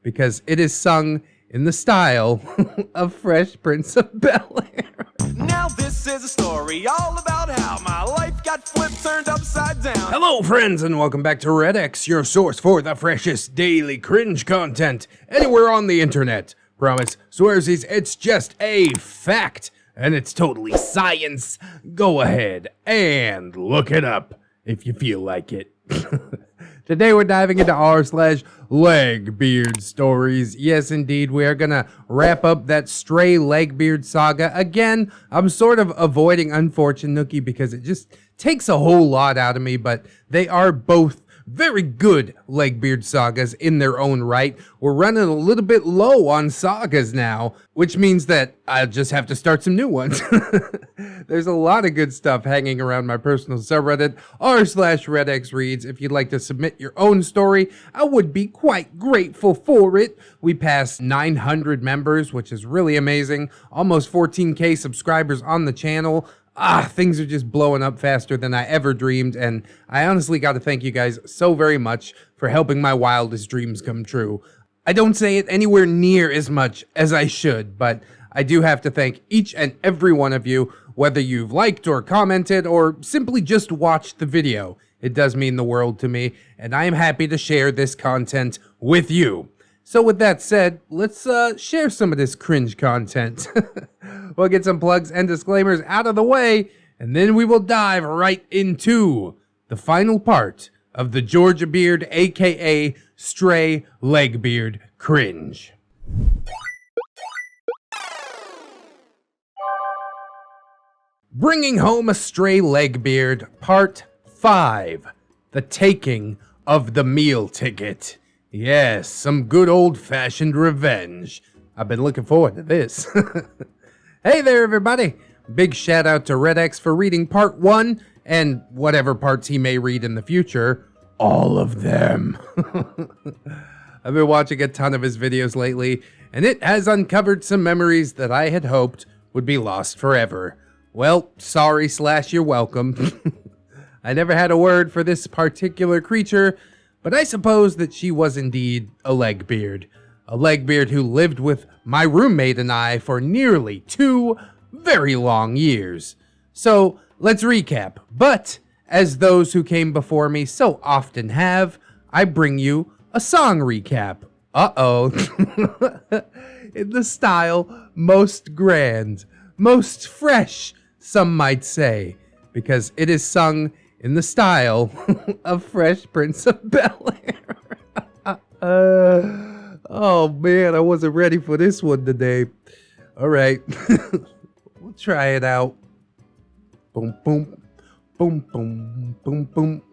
because it is sung in the style of Fresh Prince of Bel-Air. Now this is a story all about how my life got flipped, turned upside down. Hello friends, and welcome back to ReddX, your source for the freshest daily cringe content anywhere on the internet. Promise, swearsies, it's just a fact, and it's totally science. Go ahead and look it up if you feel like it. Today we're diving into r/LegbeardStories. Yes, indeed, we are gonna wrap up that stray Legbeard saga. Again, I'm sort of avoiding Unfortunate Nookie because it just takes a whole lot out of me, but they are both very good Legbeard sagas in their own right. We're running a little bit low on sagas now, which means that I'll just have to start some new ones. There's a lot of good stuff hanging around my personal subreddit, r/ReddXReads. If you'd like to submit your own story, I would be quite grateful for it. We passed 900 members, which is really amazing. Almost 14K subscribers on the channel. Things are just blowing up faster than I ever dreamed, and I honestly got to thank you guys so very much for helping my wildest dreams come true. I don't say it anywhere near as much as I should, but I do have to thank each and every one of you, whether you've liked or commented or simply just watched the video. It does mean the world to me, and I am happy to share this content with you. So with that said, let's share some of this cringe content. We'll get some plugs and disclaimers out of the way, and then we will dive right into the final part of the Georgia Beard, aka Stray Legbeard cringe. Bringing home a stray Legbeard, part 5, the taking of the meal ticket. Yes, some good old-fashioned revenge. I've been looking forward to this. Hey there, everybody. Big shout out to ReddX for reading part 1, and whatever parts he may read in the future. All of them. I've been watching a ton of his videos lately, and it has uncovered some memories that I had hoped would be lost forever. Well, sorry / you're welcome. I never had a word for this particular creature, but I suppose that she was indeed a Legbeard. A Legbeard who lived with my roommate and I for nearly 2 very long years. So, let's recap. But, as those who came before me so often have, I bring you a song recap. Uh-oh. In the style most grand, most fresh, some might say, because it is sung in the style of Fresh Prince of Bel-Air. Oh man, I wasn't ready for this one today. All right, we'll try it out. Boom, boom, boom, boom, boom, boom,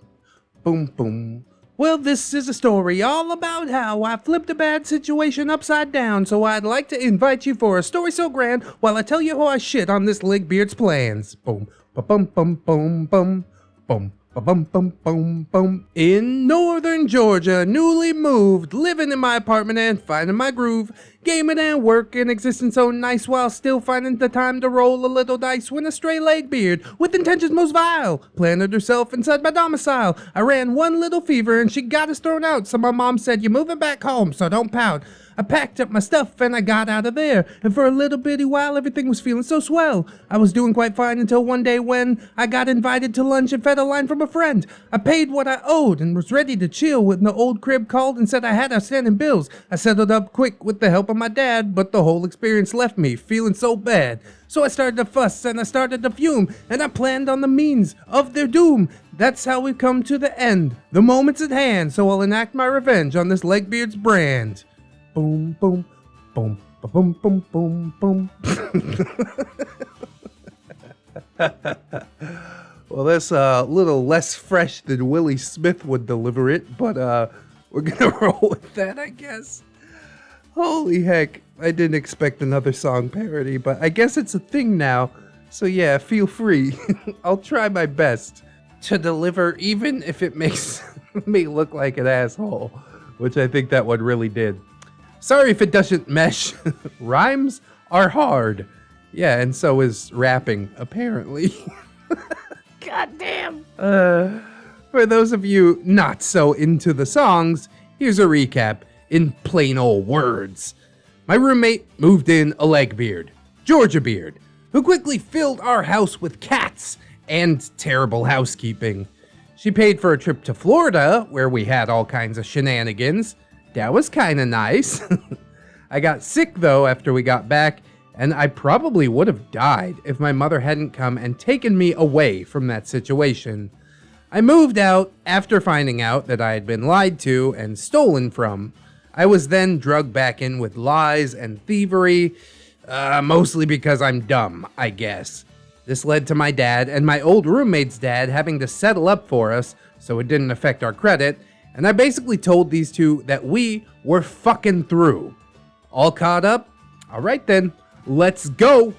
boom, boom. Well, this is a story all about how I flipped a bad situation upside down, so I'd like to invite you for a story so grand while I tell you how I shit on this Legbeard's plans. Boom, ba-bum, bum, bum, bum, bum. Bum bum bum bum. In northern Georgia, newly moved, living in my apartment and finding my groove, gaming and working, existing so nice while still finding the time to roll a little dice when a stray Legbeard, with intentions most vile, planted herself inside my domicile. I ran one little fever and she got us thrown out, so my mom said, "You're moving back home, so don't pout." I packed up my stuff and I got out of there, and for a little bitty while everything was feeling so swell. I was doing quite fine until one day when I got invited to lunch and fed a line from a friend. I paid what I owed and was ready to chill when the old crib called and said I had outstanding bills. I settled up quick with the help of my dad, but the whole experience left me feeling so bad. So I started to fuss and I started to fume, and I planned on the means of their doom. That's how we've come to the end. The moment's at hand, so I'll enact my revenge on this Legbeard's brand. Boom, boom, boom, boom, boom, boom, boom. Well, that's a little less fresh than Willie Smith would deliver it, but we're gonna roll with that, I guess. Holy heck, I didn't expect another song parody, but I guess it's a thing now. So yeah, feel free. I'll try my best to deliver, even if it makes me look like an asshole, which I think that one really did. Sorry if it doesn't mesh. Rhymes are hard. Yeah, and so is rapping, apparently. God damn. For those of you not so into the songs, here's a recap. in plain old words. My roommate moved in a Legbeard, Georgia Beard, who quickly filled our house with cats and terrible housekeeping. She paid for a trip to Florida, where we had all kinds of shenanigans. That was kinda nice. I got sick though after we got back, and I probably would have died if my mother hadn't come and taken me away from that situation. I moved out after finding out that I had been lied to and stolen from. I was then drugged back in with lies and thievery, mostly because I'm dumb, I guess. This led to my dad and my old roommate's dad having to settle up for us so it didn't affect our credit, and I basically told these two that we were fucking through. All caught up? Alright then, let's go!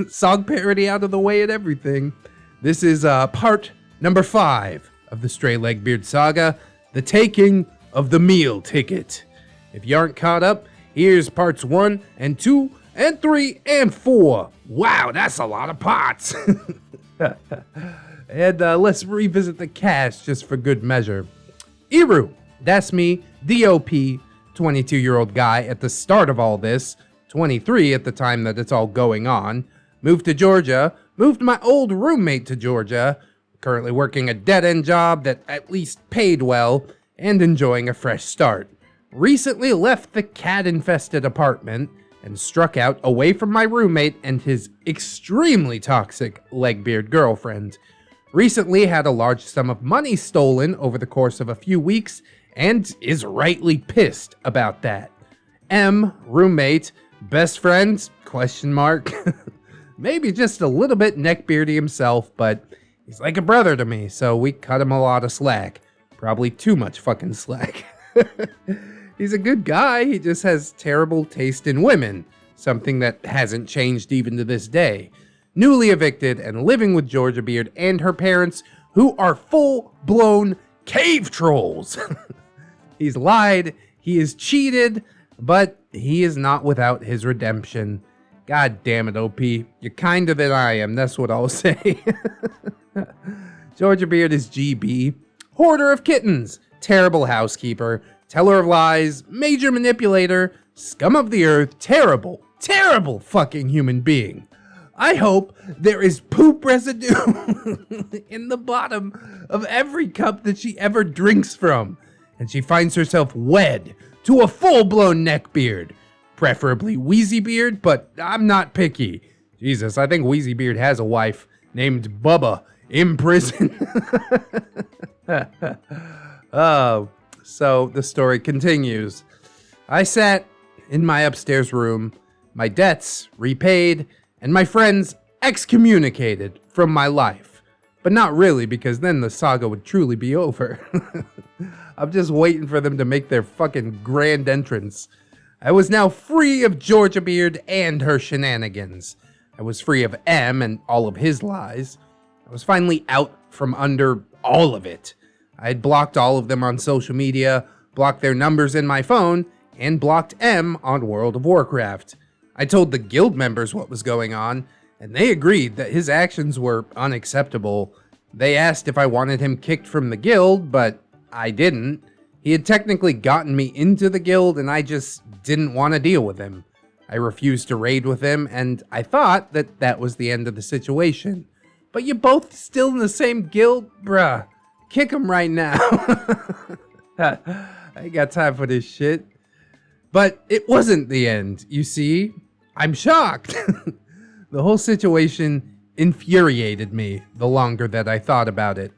Song parody out of the way and everything. This is part number 5 of the Stray Legbeard saga, The Taking of the Meal Ticket. If you aren't caught up, here's parts 1 and 2 and 3 and 4. Wow, that's a lot of parts. And let's revisit the cast just for good measure. Iru, that's me, DOP, 22-year-old guy at the start of all this, 23 at the time that it's all going on, moved to Georgia, moved my old roommate to Georgia, currently working a dead-end job that at least paid well, and enjoying a fresh start. Recently left the cat-infested apartment and struck out away from my roommate and his extremely toxic Legbeard girlfriend. Recently had a large sum of money stolen over the course of a few weeks and is rightly pissed about that. M, roommate, best friend, question mark. Maybe just a little bit neckbeardy himself, but he's like a brother to me, so we cut him a lot of slack. Probably too much fucking slack. He's a good guy, he just has terrible taste in women, something that hasn't changed even to this day. Newly evicted and living with Georgia Beard and her parents, who are full-blown cave trolls. He's lied, he is cheated, but he is not without his redemption. God damn it, OP. You're kinder than I am, that's what I'll say. Georgia Beard is GB. Hoarder of kittens, terrible housekeeper, teller of lies, major manipulator, scum of the earth, terrible, terrible fucking human being. I hope there is poop residue in the bottom of every cup that she ever drinks from, and she finds herself wed to a full-blown neckbeard. Preferably Wheezy Beard, but I'm not picky. Jesus, I think Wheezy Beard has a wife named Bubba in prison. Oh, so the story continues. I sat in my upstairs room, my debts repaid, and my friends excommunicated from my life. But not really, because then the saga would truly be over. I'm just waiting for them to make their fucking grand entrance. I was now free of Georgia Beard and her shenanigans. I was free of M and all of his lies. I was finally out from under all of it. I had blocked all of them on social media, blocked their numbers in my phone, and blocked M on World of Warcraft. I told the guild members what was going on, and they agreed that his actions were unacceptable. They asked if I wanted him kicked from the guild, but I didn't. He had technically gotten me into the guild, and I just didn't want to deal with him. I refused to raid with him, and I thought that that was the end of the situation. But you're both still in the same guild? Bruh, kick him right now. I ain't got time for this shit. But it wasn't the end, you see? I'm shocked. The whole situation infuriated me the longer that I thought about it.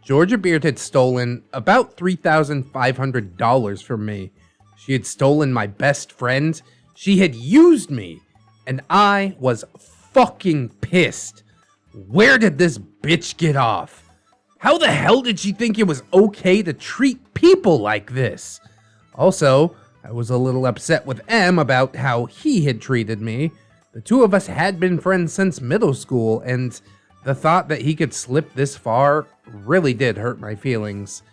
Georgia Beard had stolen about $3,500 from me. She had stolen my best friend. She had used me. And I was fucking pissed. Where did this bitch get off? How the hell did she think it was okay to treat people like this? Also, I was a little upset with M about how he had treated me. The two of us had been friends since middle school, and the thought that he could slip this far really did hurt my feelings.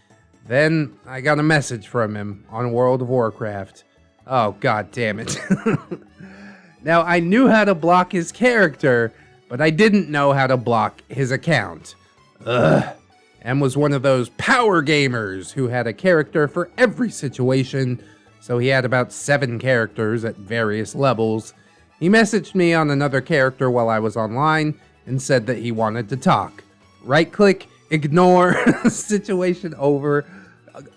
Then I got a message from him on World of Warcraft. Oh, god damn it. Now, I knew how to block his character, but I didn't know how to block his account. Ugh. M was one of those power gamers who had a character for every situation, so he had about 7 characters at various levels. He messaged me on another character while I was online and said that he wanted to talk. Right-click, ignore, situation over.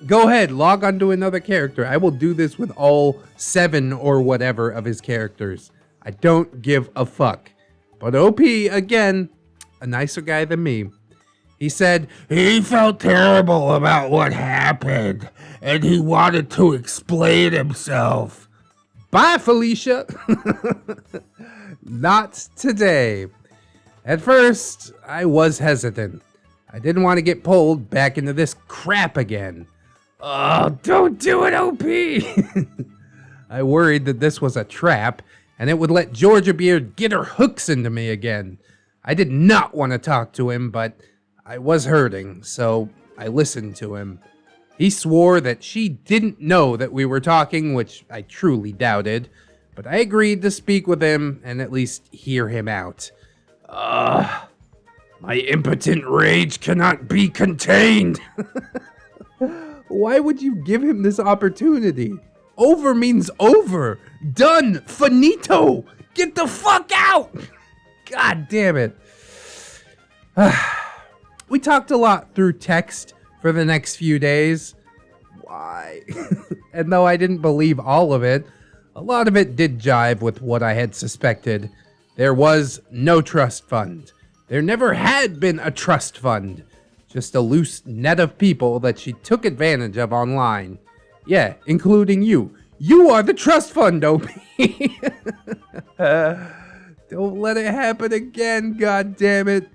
Go ahead, log on to another character. I will do this with all 7 or whatever of his characters. I don't give a fuck. But OP, again, a nicer guy than me. He said he felt terrible about what happened and he wanted to explain himself. Bye, Felicia. Not today. At first, I was hesitant. I didn't want to get pulled back into this crap again. Oh, don't do it, OP! I worried that this was a trap, and it would let Georgia Beard get her hooks into me again. I did not want to talk to him, but I was hurting, so I listened to him. He swore that she didn't know that we were talking, which I truly doubted, but I agreed to speak with him and at least hear him out. My impotent rage cannot be contained. Why would you give him this opportunity? Over means over. Done. Finito. Get the fuck out. God damn it. We talked a lot through text for the next few days. Why? And though I didn't believe all of it, a lot of it did jive with what I had suspected. There was no trust fund. There never had been a trust fund. Just a loose net of people that she took advantage of online. Yeah, including you. You are the trust fund, OP. Don't let it happen again, god damn it.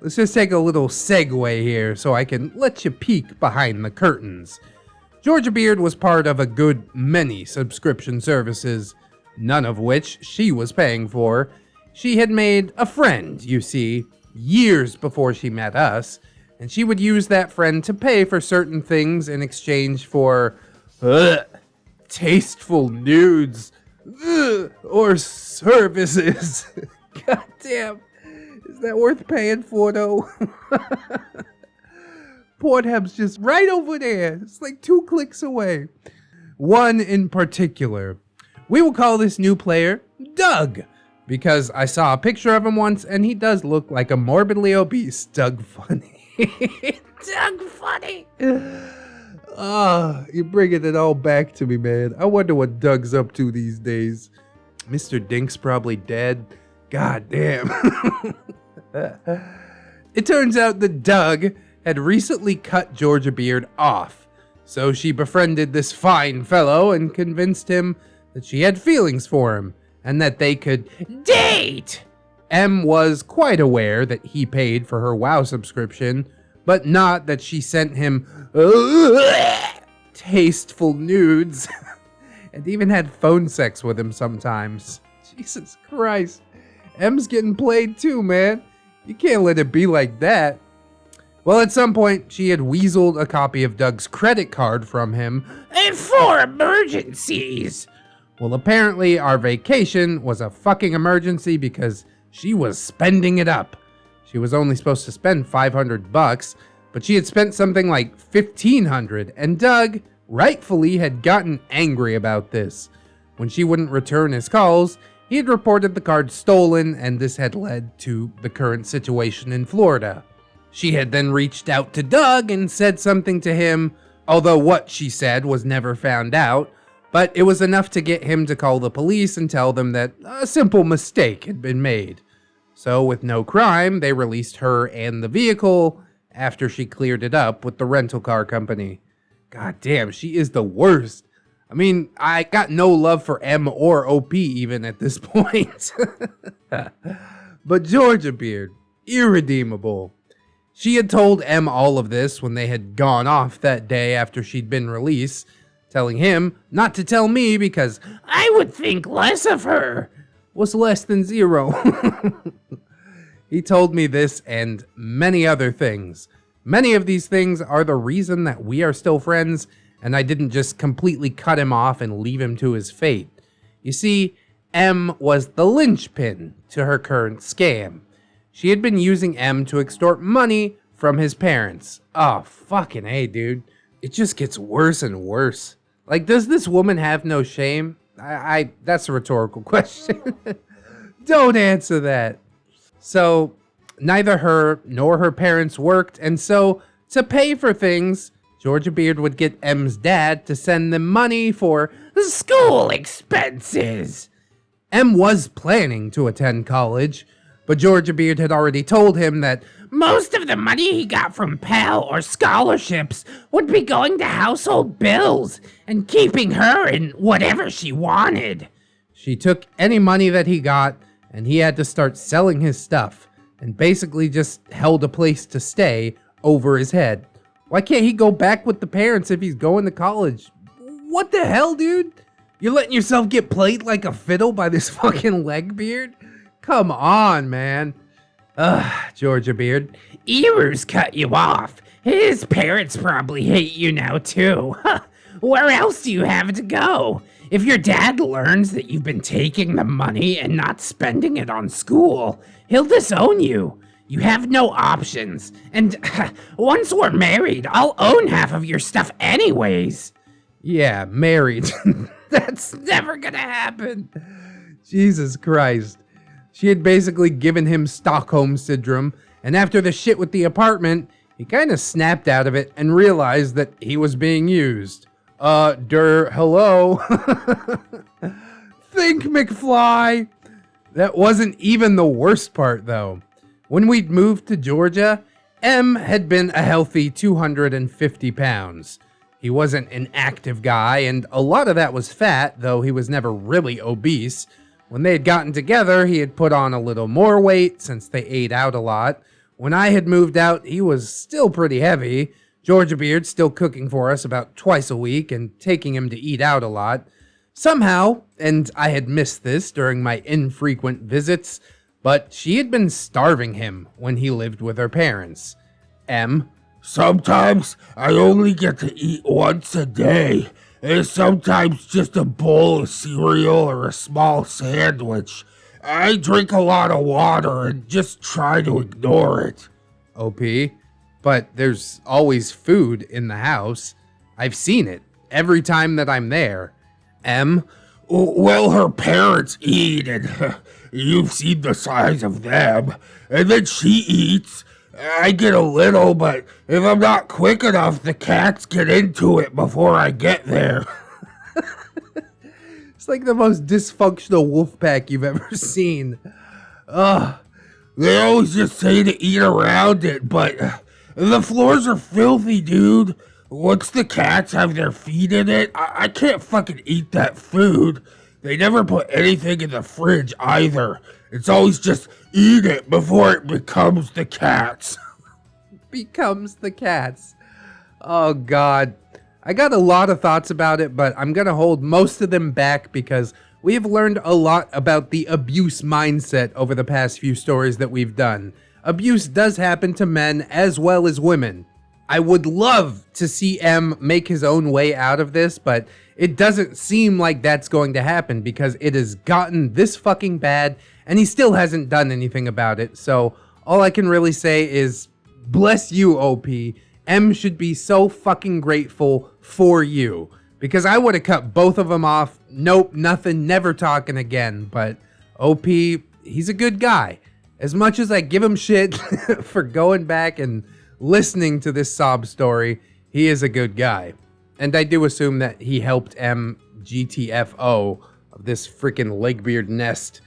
Let's just take a little segue here so I can let you peek behind the curtains. Georgia Beard was part of a good many subscription services, none of which she was paying for. She had made a friend, you see, years before she met us, and she would use that friend to pay for certain things in exchange for tasteful nudes or services. God damn, is that worth paying for though? Pornhub's just right over there. It's like 2 clicks away. One in particular. We will call this new player Doug, because I saw a picture of him once and he does look like a morbidly obese Doug Funny. Doug Funny! You're bringing it all back to me, man. I wonder what Doug's up to these days. Mr. Dink's probably dead. God damn. It turns out that Doug had recently cut Georgia Beard off, so she befriended this fine fellow and convinced him that she had feelings for him and that they could date. M was quite aware that he paid for her WoW subscription, but not that she sent him tasteful nudes and even had phone sex with him sometimes. Jesus Christ. M's getting played too, man. You can't let it be like that. Well, at some point, she had weaseled a copy of Doug's credit card from him for emergencies. Well, apparently our vacation was a fucking emergency because she was spending it up. She was only supposed to spend $500, but she had spent something like $1,500, and Doug rightfully had gotten angry about this. When she wouldn't return his calls, he had reported the card stolen, and this had led to the current situation in Florida. She had then reached out to Doug and said something to him, although what she said was never found out, but it was enough to get him to call the police and tell them that a simple mistake had been made. So with no crime, they released her and the vehicle after she cleared it up with the rental car company. God damn, she is the worst. I mean, I got no love for M or OP even at this point. But Georgia Beard, irredeemable. She had told M all of this when they had gone off that day after she'd been released, telling him not to tell me because I would think less of her. Was less than 0. He told me this and many other things. Many of these things are the reason that we are still friends, and I didn't just completely cut him off and leave him to his fate. You see, M was the linchpin to her current scam. She had been using M to extort money from his parents. Oh, fucking A, dude. It just gets worse and worse. Like, does this woman have no shame? That's a rhetorical question. Don't answer that. So, neither her nor her parents worked, and so, to pay for things, Georgia Beard would get M's dad to send them money for school expenses. M was planning to attend college, but Georgia Beard had already told him that most of the money he got from Pell or scholarships would be going to household bills and keeping her in whatever she wanted. She took any money that he got, and he had to start selling his stuff, and basically just held a place to stay over his head. Why can't he go back with the parents if he's going to college? What the hell, dude? You're letting yourself get played like a fiddle by this fucking Legbeard? Come on, man. Georgia Beard. Eru's cut you off. His parents probably hate you now, too. Where else do you have to go? If your dad learns that you've been taking the money and not spending it on school, he'll disown you. You have no options. And once we're married, I'll own half of your stuff anyways. Yeah, married. That's never gonna happen. Jesus Christ. She had basically given him Stockholm Syndrome, and after the shit with the apartment, he kind of snapped out of it and realized that he was being used. Hello? Think, McFly! That wasn't even the worst part, though. When we'd moved to Georgia, M had been a healthy 250 pounds. He wasn't an active guy, and a lot of that was fat, though he was never really obese. When they had gotten together, he had put on a little more weight since they ate out a lot. When I had moved out, he was still pretty heavy. Georgia Beard still cooking for us about twice a week and taking him to eat out a lot. Somehow, and I had missed this during my infrequent visits, but she had been starving him when he lived with her parents. M. Sometimes I only get to eat once a day. And sometimes just a bowl of cereal or a small sandwich. I drink a lot of water and just try to ignore it. OP, but there's always food in the house. I've seen it every time that I'm there. M. Well, her parents eat, and you've seen the size of them. And then she eats. I get a little, but if I'm not quick enough, the cats get into it before I get there. It's like the most dysfunctional wolf pack you've ever seen. They always just say to eat around it, but the floors are filthy, dude. Once the cats have their feet in it, I can't fucking eat that food. They never put anything in the fridge either. It's always just eat it before it becomes the cats. Becomes the cats. Oh, God. I got a lot of thoughts about it, but I'm going to hold most of them back because we have learned a lot about the abuse mindset over the past few stories that we've done. Abuse does happen to men as well as women. I would love to see M make his own way out of this, but it doesn't seem like that's going to happen because it has gotten this fucking bad and he still hasn't done anything about it. So all I can really say is bless you, OP. M should be so fucking grateful for you because I would have cut both of them off. Nope, nothing, never talking again. But OP, he's a good guy. As much as I give him shit for going back and listening to this sob story, he is a good guy. And I do assume that he helped M GTFO of this freaking Legbeard nest.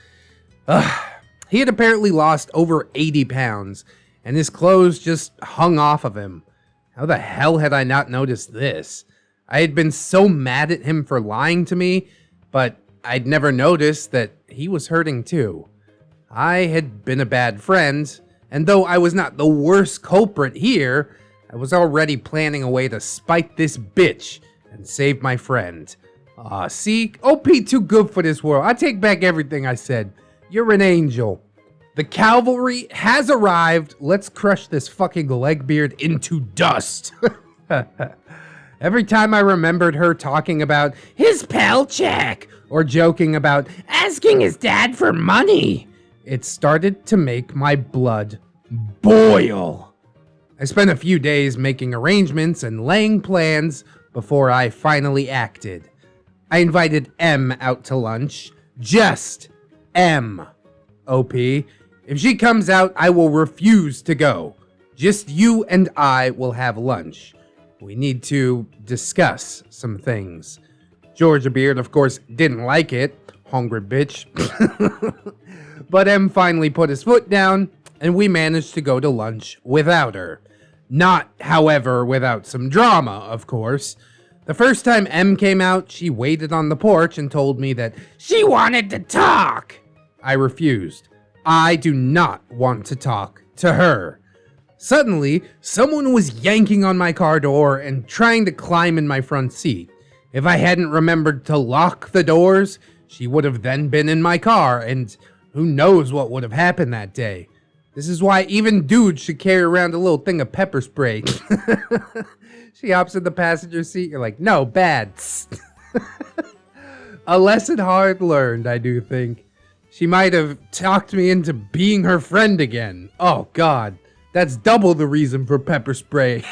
He had apparently lost over 80 pounds, and his clothes just hung off of him. How the hell had I not noticed this? I had been so mad at him for lying to me, but I'd never noticed that he was hurting too. I had been a bad friend, and though I was not the worst culprit here, I was already planning a way to spite this bitch and save my friend. See? OP too good for this world. I take back everything I said. You're an angel. The cavalry has arrived. Let's crush this fucking Legbeard into dust. Every time I remembered her talking about his pal check or joking about asking his dad for money, it started to make my blood boil. I spent a few days making arrangements and laying plans before I finally acted. I invited M out to lunch. Just M. OP. If she comes out, I will refuse to go. Just you and I will have lunch. We need to discuss some things. Georgia Beard, of course, didn't like it. Hungry bitch. But M finally put his foot down, and we managed to go to lunch without her. Not, however, without some drama, of course. The first time M came out, she waited on the porch and told me that she wanted to talk. I refused. I do not want to talk to her. Suddenly, someone was yanking on my car door and trying to climb in my front seat. If I hadn't remembered to lock the doors, she would have then been in my car, and who knows what would have happened that day. This is why even dudes should carry around a little thing of pepper spray. She hops in the passenger seat, you're like, no, bad. A lesson hard learned, I do think. She might have talked me into being her friend again. Oh, God. That's double the reason for pepper spray.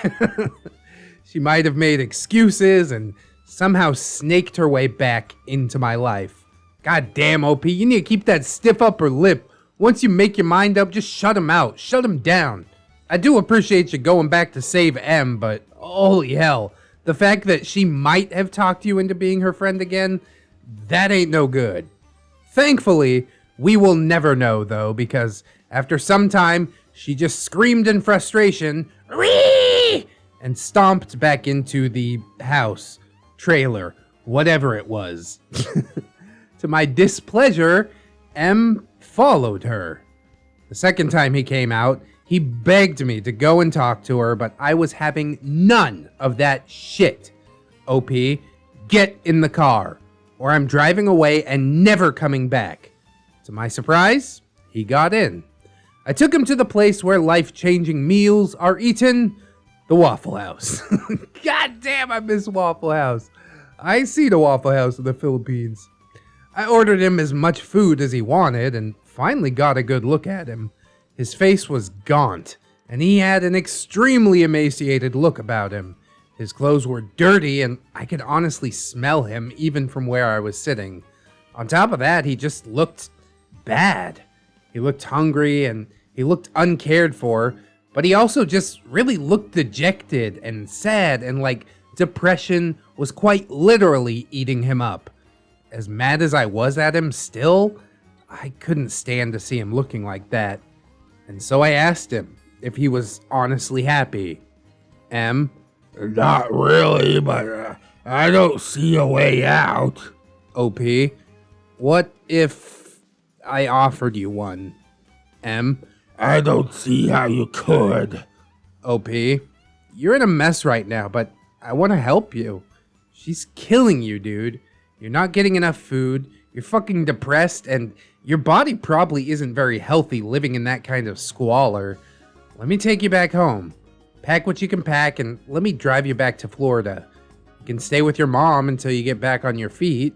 She might have made excuses and somehow snaked her way back into my life. God damn, OP, you need to keep that stiff upper lip. Once you make your mind up, just shut him out. Shut him down. I do appreciate you going back to save M, but holy hell. The fact that she might have talked you into being her friend again, that ain't no good. Thankfully, we will never know, though, because after some time, she just screamed in frustration, "Wee!" and stomped back into the house, trailer, whatever it was. To my displeasure, M followed her. The second time he came out, he begged me to go and talk to her, but I was having none of that shit. OP, get in the car, or I'm driving away and never coming back. To my surprise, he got in. I took him to the place where life-changing meals are eaten, the Waffle House. God damn, I miss Waffle House. I see the Waffle House in the Philippines. I ordered him as much food as he wanted and finally got a good look at him. His face was gaunt, and he had an extremely emaciated look about him. His clothes were dirty, and I could honestly smell him even from where I was sitting. On top of that, he just looked bad. He looked hungry, and he looked uncared for, but he also just really looked dejected and sad, and like depression was quite literally eating him up. As mad as I was at him still, I couldn't stand to see him looking like that. And so I asked him if he was honestly happy. M? Not really, but I don't see a way out. OP? What if I offered you one? M? I don't see how you could. OP? You're in a mess right now, but I want to help you. She's killing you, dude. You're not getting enough food, you're fucking depressed, and your body probably isn't very healthy living in that kind of squalor. Let me take you back home. Pack what you can pack, and let me drive you back to Florida. You can stay with your mom until you get back on your feet.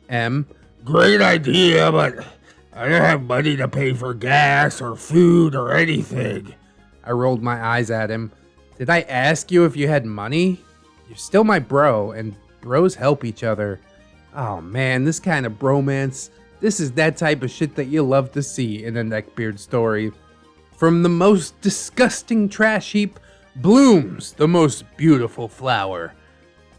M? Great idea, but I don't have money to pay for gas or food or anything. I rolled my eyes at him. Did I ask you if you had money? You're still my bro, and bros help each other. Oh man, this kind of bromance, this is that type of shit that you love to see in a Neckbeard story. From the most disgusting trash heap blooms the most beautiful flower.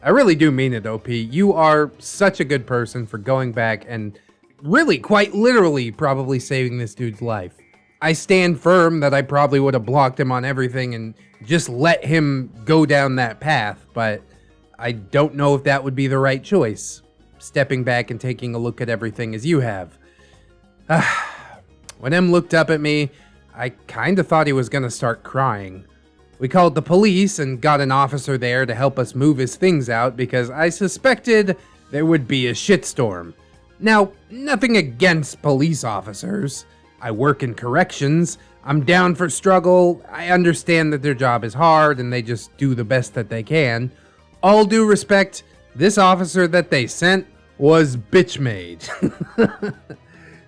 I really do mean it, OP. You are such a good person for going back and really, quite literally, probably saving this dude's life. I stand firm that I probably would have blocked him on everything and just let him go down that path, but I don't know if that would be the right choice. Stepping back and taking a look at everything as you have. When M looked up at me, I kinda thought he was gonna start crying. We called the police and got an officer there to help us move his things out because I suspected there would be a shitstorm. Now, nothing against police officers. I work in corrections. I'm down for struggle. I understand that their job is hard and they just do the best that they can. All due respect, this officer that they sent was bitch-made.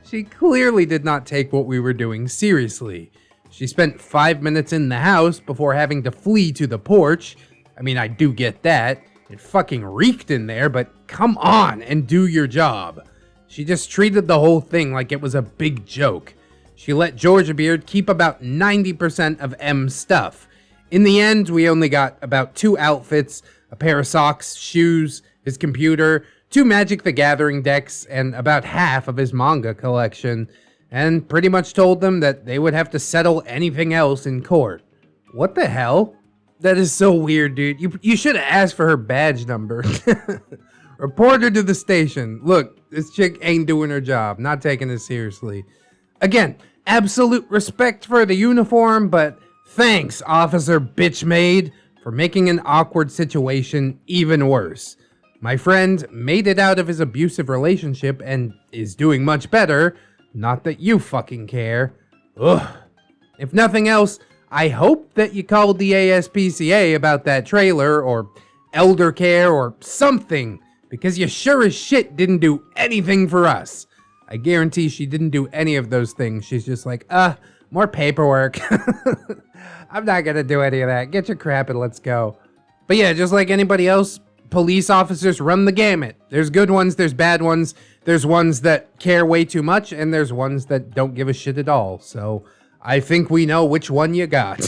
She clearly did not take what we were doing seriously. She spent 5 minutes in the house before having to flee to the porch. I mean, I do get that. It fucking reeked in there, but come on and do your job. She just treated the whole thing like it was a big joke. She let Georgia Beard keep about 90% of M's stuff. In the end, we only got about 2 outfits, a pair of socks, shoes, his computer, 2 Magic the Gathering decks, and about half of his manga collection, and pretty much told them that they would have to settle anything else in court. What the hell? That is so weird, dude. You should have asked for her badge number. Report her to the station. Look, this chick ain't doing her job. Not taking this seriously. Again, absolute respect for the uniform, but thanks, Officer Bitchmaid, for making an awkward situation even worse. My friend made it out of his abusive relationship and is doing much better. Not that you fucking care. Ugh. If nothing else, I hope that you called the ASPCA about that trailer, or elder care, or something, because you sure as shit didn't do anything for us. I guarantee she didn't do any of those things. She's just like, more paperwork. I'm not gonna do any of that. Get your crap and let's go. But yeah, just like anybody else, police officers run the gamut. There's good ones, there's bad ones, there's ones that care way too much, and there's ones that don't give a shit at all. So I think we know which one you got.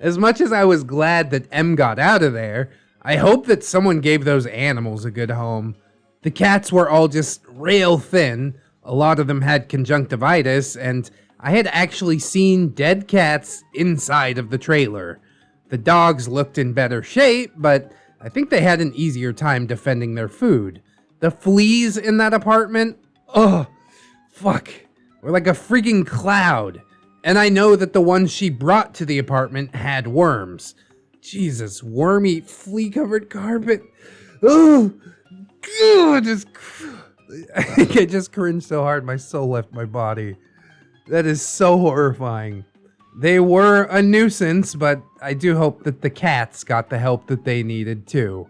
As much as I was glad that M got out of there, I hope that someone gave those animals a good home. The cats were all just rail thin, a lot of them had conjunctivitis, and I had actually seen dead cats inside of the trailer. The dogs looked in better shape, but I think they had an easier time defending their food. The fleas in that apartment, fuck, were like a freaking cloud. And I know that the ones she brought to the apartment had worms. Jesus, wormy, flea-covered carpet. Oh, God, I just cringed so hard my soul left my body. That is so horrifying. They were a nuisance, but I do hope that the cats got the help that they needed too.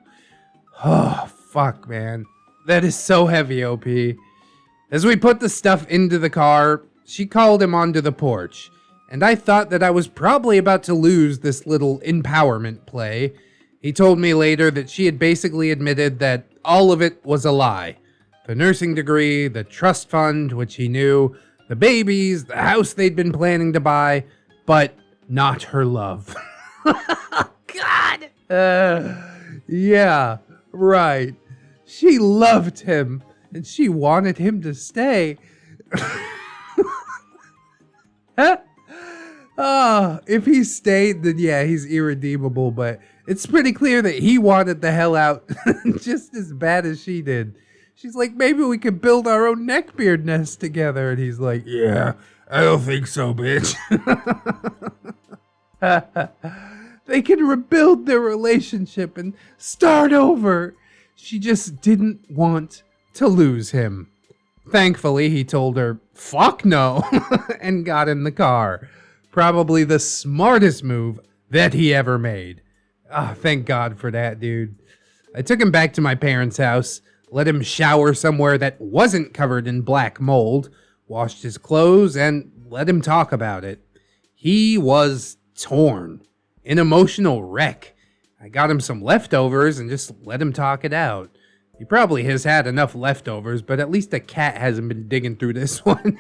Oh, fuck, man. That is so heavy, OP. As we put the stuff into the car, she called him onto the porch, and I thought that I was probably about to lose this little empowerment play. He told me later that she had basically admitted that all of it was a lie. The nursing degree, the trust fund, which he knew, the babies, the house they'd been planning to buy, but not her love. God! Yeah, right. She loved him, and she wanted him to stay. If he stayed, then yeah, he's irredeemable, but it's pretty clear that he wanted the hell out just as bad as she did. She's like, maybe we could build our own neckbeard nest together, and he's like, Yeah, I don't think so, bitch. they can rebuild their relationship and start over. She just didn't want to lose him. Thankfully, he told her, fuck no, and got in the car. Probably the smartest move that he ever made. Thank God for that, dude. I took him back to my parents' house, let him shower somewhere that wasn't covered in black mold, washed his clothes, and let him talk about it. He was torn, an emotional wreck. I got him some leftovers and just let him talk it out. He probably has had enough leftovers, but at least a cat hasn't been digging through this one.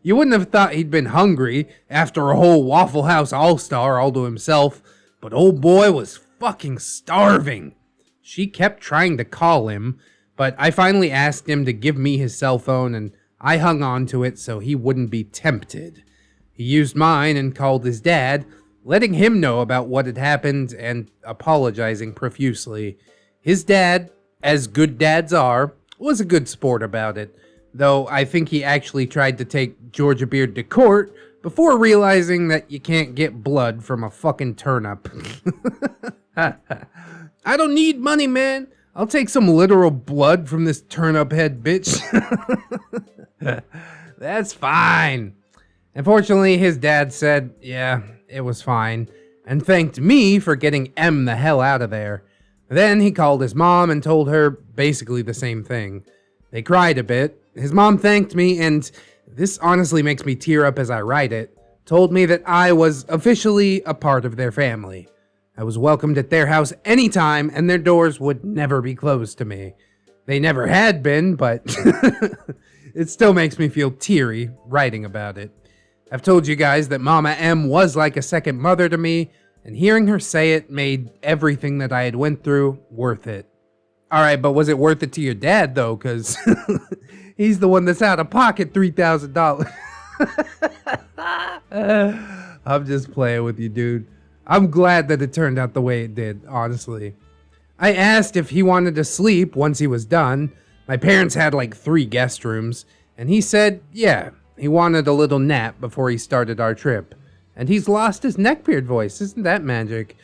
You wouldn't have thought he'd been hungry after a whole Waffle House All-Star all to himself, but old boy was fucking starving. She kept trying to call him, but I finally asked him to give me his cell phone, and I hung on to it so he wouldn't be tempted. He used mine and called his dad, letting him know about what had happened and apologizing profusely. His dad, as good dads are, was a good sport about it, though I think he actually tried to take Georgia Beard to court before realizing that you can't get blood from a fucking turnip. I don't need money, man. I'll take some literal blood from this turnip head bitch. That's fine. Unfortunately, his dad said, yeah, it was fine, and thanked me for getting M the hell out of there. Then he called his mom and told her basically the same thing. They cried a bit. His mom thanked me, and this honestly makes me tear up as I write it, told me that I was officially a part of their family. I was welcomed at their house anytime, and their doors would never be closed to me. They never had been, but it still makes me feel teary writing about it. I've told you guys that Mama M was like a second mother to me, and hearing her say it made everything that I had went through worth it. Alright, but was it worth it to your dad, though? Because he's the one that's out of pocket $3,000. I'm just playing with you, dude. I'm glad that it turned out the way it did, honestly. I asked if he wanted to sleep once he was done. My parents had like 3 guest rooms, and he said, yeah, he wanted a little nap before he started our trip. And he's lost his neckbeard voice, isn't that magic?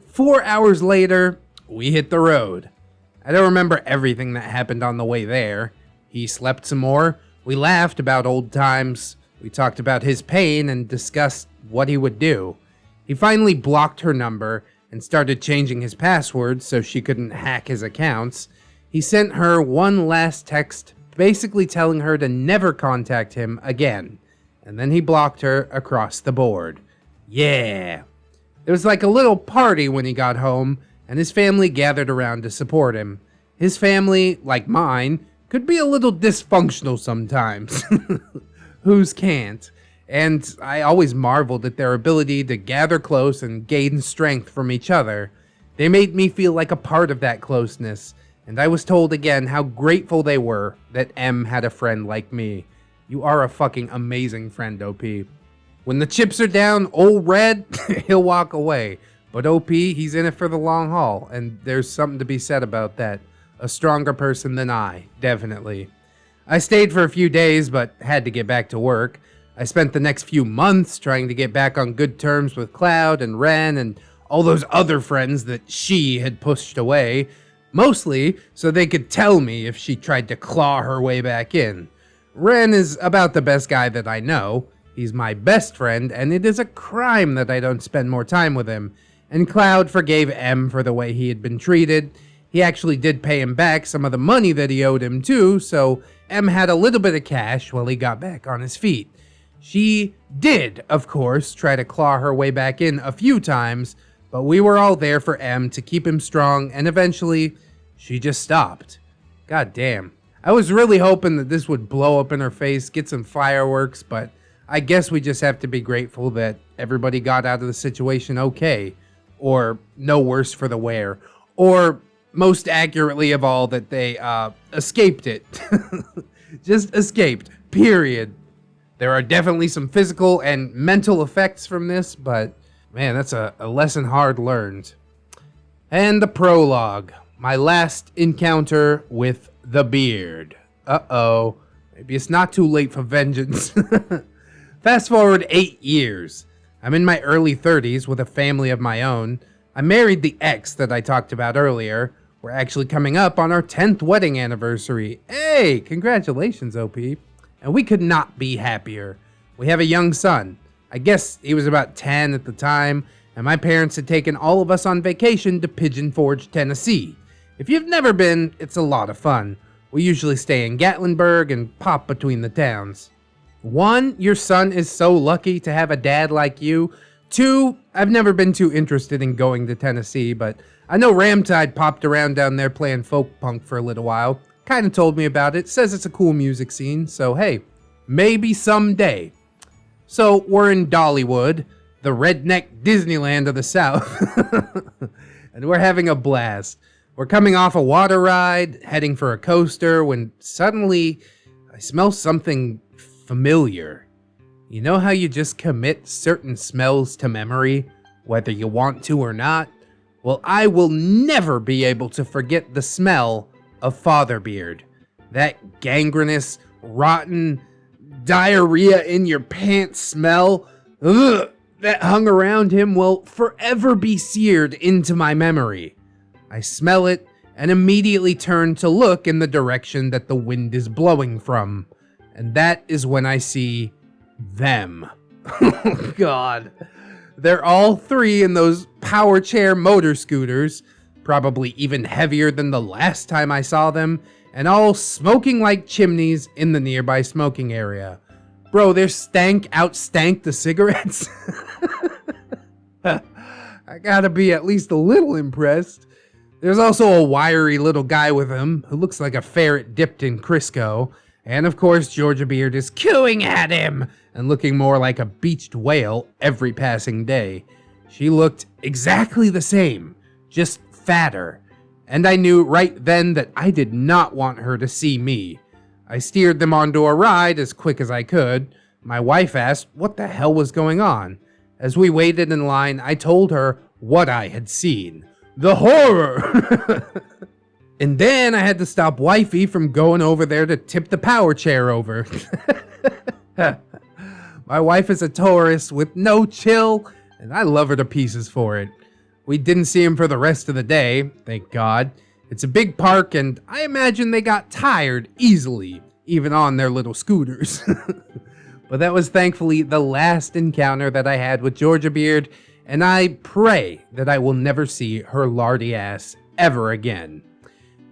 4 hours later, we hit the road. I don't remember everything that happened on the way there. He slept some more, we laughed about old times, we talked about his pain and discussed what he would do. He finally blocked her number and started changing his password so she couldn't hack his accounts. He sent her one last text basically telling her to never contact him again. And then he blocked her across the board. Yeah. It was like a little party when he got home, and his family gathered around to support him. His family, like mine, could be a little dysfunctional sometimes. Whose can't? And I always marveled at their ability to gather close and gain strength from each other. They made me feel like a part of that closeness, and I was told again how grateful they were that M had a friend like me. You are a fucking amazing friend, OP. When the chips are down, old Red, he'll walk away. But OP, he's in it for the long haul, and there's something to be said about that. A stronger person than I, definitely. I stayed for a few days, but had to get back to work. I spent the next few months trying to get back on good terms with Cloud and Ren and all those other friends that she had pushed away, mostly so they could tell me if she tried to claw her way back in. Ren is about the best guy that I know. He's my best friend, and it is a crime that I don't spend more time with him. And Cloud forgave M for the way he had been treated. He actually did pay him back some of the money that he owed him too, so M had a little bit of cash while he got back on his feet. She did, of course, try to claw her way back in a few times, but we were all there for M to keep him strong, and eventually, she just stopped. God damn. I was really hoping that this would blow up in her face, get some fireworks, but I guess we just have to be grateful that everybody got out of the situation okay, or no worse for the wear, or most accurately of all, that they escaped it. Just escaped, period. There are definitely some physical and mental effects from this, but man, that's a lesson hard learned. And the prologue, my last encounter with the beard. Uh-oh, maybe it's not too late for vengeance. Fast forward 8 years. I'm in my early 30s with a family of my own. I married the ex that I talked about earlier. We're actually coming up on our 10th wedding anniversary. Hey, congratulations, OP. And we could not be happier. We have a young son. I guess he was about 10 at the time, and my parents had taken all of us on vacation to Pigeon Forge, Tennessee. If you've never been, it's a lot of fun. We usually stay in Gatlinburg and pop between the towns. 1, your son is so lucky to have a dad like you. 2, I've never been too interested in going to Tennessee, but I know Ramtide popped around down there playing folk punk for a little while. Kind of told me about it, says it's a cool music scene, so hey, maybe someday. So we're in Dollywood, the redneck Disneyland of the South, and we're having a blast. We're coming off a water ride, heading for a coaster, when suddenly I smell something familiar. You know how you just commit certain smells to memory, whether you want to or not? Well, I will never be able to forget the smell of Father Beard. That gangrenous, rotten, diarrhea in your pants smell that hung around him will forever be seared into my memory. I smell it and immediately turn to look in the direction that the wind is blowing from. And that is when I see them. Oh God. They're all 3 in those power chair motor scooters, probably even heavier than the last time I saw them, and all smoking like chimneys in the nearby smoking area. Bro, their stank outstank the cigarettes. I gotta be at least a little impressed. There's also a wiry little guy with him who looks like a ferret dipped in Crisco. And of course, Georgia Beard is cooing at him and looking more like a beached whale every passing day. She looked exactly the same, just fatter. And I knew right then that I did not want her to see me. I steered them onto a ride as quick as I could. My wife asked what the hell was going on. As we waited in line, I told her what I had seen. The horror! And then I had to stop wifey from going over there to tip the power chair over. My wife is a Taurus with no chill, and I love her to pieces for it. We didn't see him for the rest of the day, thank God. It's a big park, and I imagine they got tired easily, even on their little scooters. But that was thankfully the last encounter that I had with Georgia Beard, and I pray that I will never see her lardy ass ever again.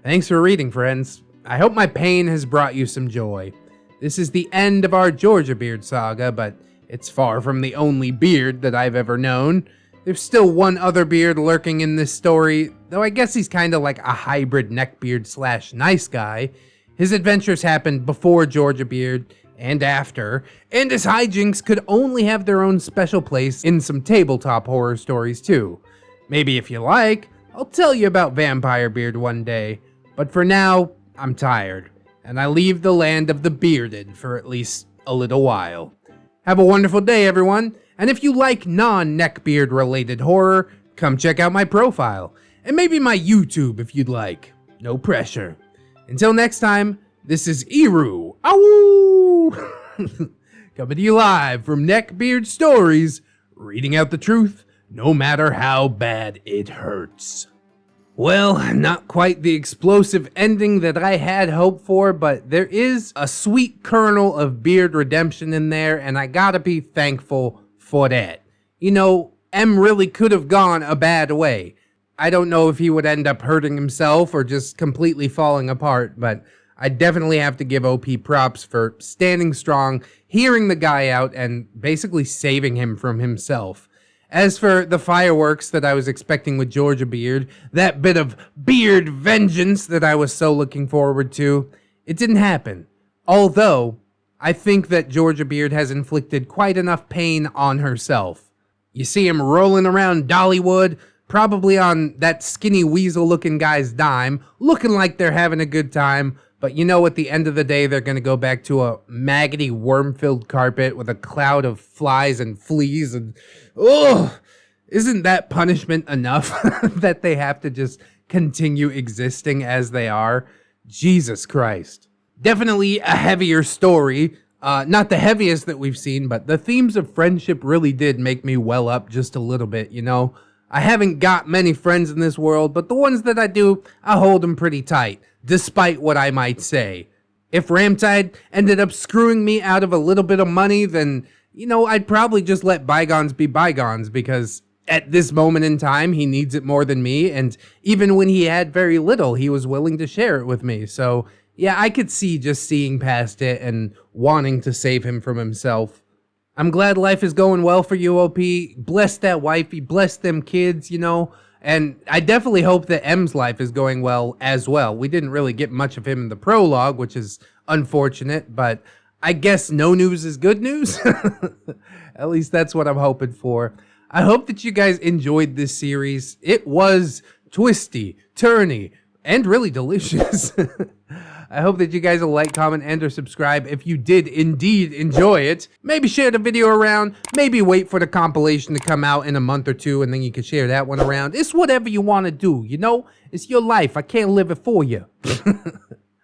Thanks for reading, friends. I hope my pain has brought you some joy. This is the end of our Georgia Beard saga, but it's far from the only beard that I've ever known. There's still one other beard lurking in this story, though I guess he's kinda like a hybrid neckbeard / nice guy. His adventures happened before Georgia Beard and after, and his hijinks could only have their own special place in some tabletop horror stories too. Maybe if you like, I'll tell you about Vampire Beard one day. But for now, I'm tired, and I leave the land of the bearded for at least a little while. Have a wonderful day, everyone, and if you like non-neckbeard related horror, come check out my profile, and maybe my YouTube if you'd like. No pressure. Until next time, this is Eru, Ow! Coming to you live from LegbeardStories, reading out the truth, no matter how bad it hurts. Well, not quite the explosive ending that I had hoped for, but there is a sweet kernel of beard redemption in there, and I gotta be thankful for that. You know, M really could have gone a bad way. I don't know if he would end up hurting himself or just completely falling apart, but I definitely have to give OP props for standing strong, hearing the guy out, and basically saving him from himself. As for the fireworks that I was expecting with Georgia Beard, that bit of beard vengeance that I was so looking forward to, it didn't happen. Although, I think that Georgia Beard has inflicted quite enough pain on herself. You see him rolling around Dollywood, probably on that skinny weasel-looking guy's dime, looking like they're having a good time, but you know at the end of the day they're gonna go back to a maggoty worm-filled carpet with a cloud of flies and fleas and... Ugh! Isn't that punishment enough that they have to just continue existing as they are? Jesus Christ. Definitely a heavier story. Not the heaviest that we've seen, but the themes of friendship really did make me well up just a little bit, you know? I haven't got many friends in this world, but the ones that I do, I hold them pretty tight, despite what I might say. If Ramtide ended up screwing me out of a little bit of money, then, you know, I'd probably just let bygones be bygones, because at this moment in time, he needs it more than me, and even when he had very little, he was willing to share it with me. So, yeah, I could see just seeing past it and wanting to save him from himself. I'm glad life is going well for you, OP. Bless that wifey, bless them kids, you know. And I definitely hope that M's life is going well as well. We didn't really get much of him in the prologue, which is unfortunate, but I guess no news is good news. At least that's what I'm hoping for. I hope that you guys enjoyed this series. It was twisty, turny, and really delicious. I hope that you guys will like, comment, and or subscribe if you did indeed enjoy it. Maybe share the video around. Maybe wait for the compilation to come out in a month or two and then you can share that one around. It's whatever you want to do, you know? It's your life. I can't live it for you.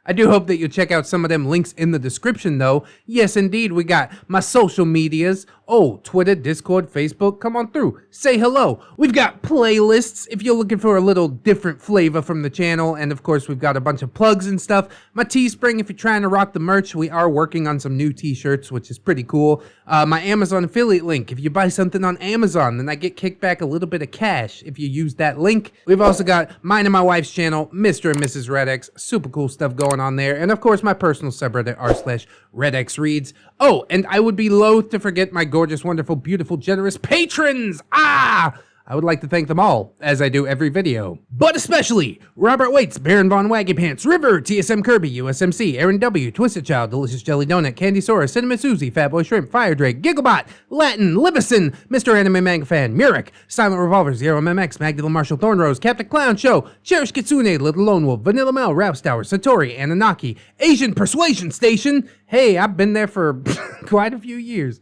I do hope that you'll check out some of them links in the description, though. Yes, indeed, we got my social medias. Oh, Twitter, Discord, Facebook, come on through. Say hello. We've got playlists if you're looking for a little different flavor from the channel. And, of course, we've got a bunch of plugs and stuff. My Teespring, if you're trying to rock the merch, we are working on some new t-shirts, which is pretty cool. My Amazon affiliate link. If you buy something on Amazon, then I get kicked back a little bit of cash if you use that link. We've also got mine and my wife's channel, Mr. and Mrs. ReddX. Super cool stuff going on there. And, of course, my personal subreddit, r/ReddXReads. Oh, and I would be loath to forget my gorgeous, wonderful, beautiful, generous patrons. I I would like to thank them all, as I do every video. But especially Robert Waits, Baron Von Waggy Pants, River, TSM Kirby, USMC, Aaron W, Twisted Child, Delicious Jelly Donut, Candy Sora, Cinnamon Susie, Fatboy Shrimp, Fire Drake, Gigglebot, Latin, Livison, Mr. Anime Manga Fan, Muric, Silent Revolver, Zero MMX, Magdalene Marshall Thornrose, Captain Clown Show, Cherish Kitsune, Little Lone Wolf, Vanilla Mel, Rouse Tower, Satori, Anunnaki, Asian Persuasion Station. Hey, I've been there for quite a few years.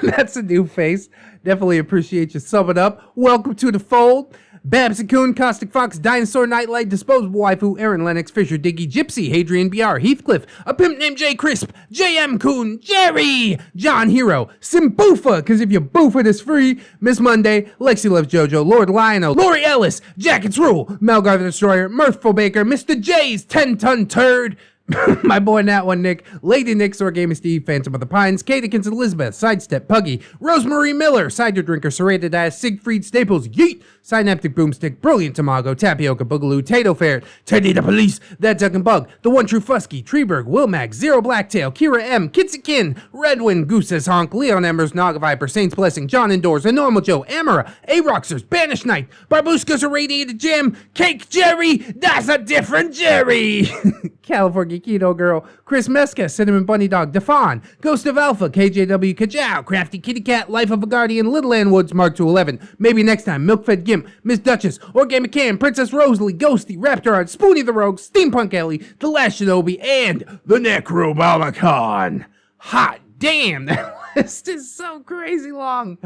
That's a new face. Definitely appreciate you subbing up. Welcome to the fold. Babs and Coon, Caustic Fox, Dinosaur, Nightlight, Disposable Waifu, Aaron Lennox, Fisher, Diggy, Gypsy, Hadrian BR, Heathcliff, A Pimp Named J Crisp, JM Coon, Jerry, John Hero, Simboofa, cause if you boof it, it's free, Miss Monday, Lexi Loves JoJo, Lord Lionel, Lori Ellis, Jackets Rule, Melgar the Destroyer, Mirthful Baker, Mr. J's 10-ton turd, my boy Nat One Nick, Lady Nick, Sorgamy Steve, Phantom of the Pines, Katikins Elizabeth, Sidestep Puggy, Rosemary Miller, Cider Drinker, Serrated Ass, Siegfried Staples, Yeet, Synaptic Boomstick, Brilliant Tamago, Tapioca Boogaloo, Tato Ferret, Teddy the Police, That Duck and Bug, The One True Fusky, Treeberg, Wilmag, Zero Blacktail, Kira M, Kitsikin, Redwind, Goose Says Honk, Leon Embers, Naga Viper, Saints Blessing, John Indoors, A Normal Joe, Amara, A-Roxers, Banish Knight, Barbuscas, Irradiated Jam, Cake Jerry, That's a Different Jerry! California Keto Girl, Chris Meska, Cinnamon Bunny Dog, Defon, Ghost of Alpha, KJW Kajau, Crafty Kitty Cat, Life of a Guardian, Little Ann Woods, Mark 211, maybe next time, Milkfed Gimp, Miss Duchess, Organic Can, Princess Rosalie, Ghosty, Raptor, Spoonie the Rogue, Steampunk Ellie, The Last Shinobi, and the Necronomicon. Hot damn, that list is so crazy long.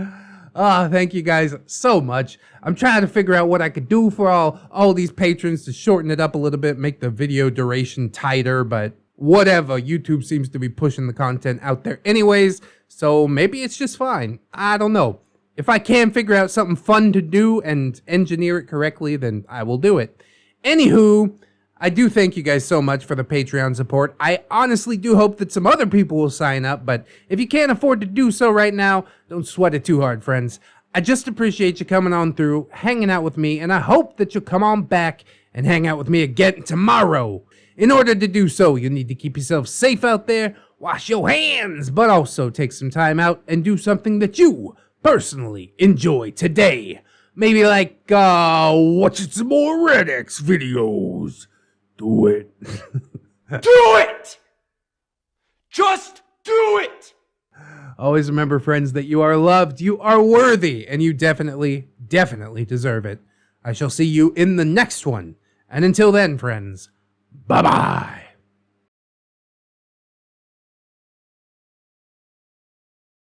Thank you guys so much. I'm trying to figure out what I could do for all these patrons to shorten it up a little bit, make the video duration tighter, but whatever. YouTube seems to be pushing the content out there anyways, so maybe it's just fine. I don't know. If I can figure out something fun to do and engineer it correctly, then I will do it. Anywho, I do thank you guys so much for the Patreon support. I honestly do hope that some other people will sign up, but if you can't afford to do so right now, don't sweat it too hard, friends. I just appreciate you coming on through, hanging out with me, and I hope that you'll come on back and hang out with me again tomorrow. In order to do so, you need to keep yourself safe out there, wash your hands, but also take some time out and do something that you personally enjoy today. Maybe like, watching some more ReddX videos. Do it. Do it! Just do it! Always remember, friends, that you are loved, you are worthy, and you definitely deserve it. I shall see you in the next one. And until then, friends, bye-bye.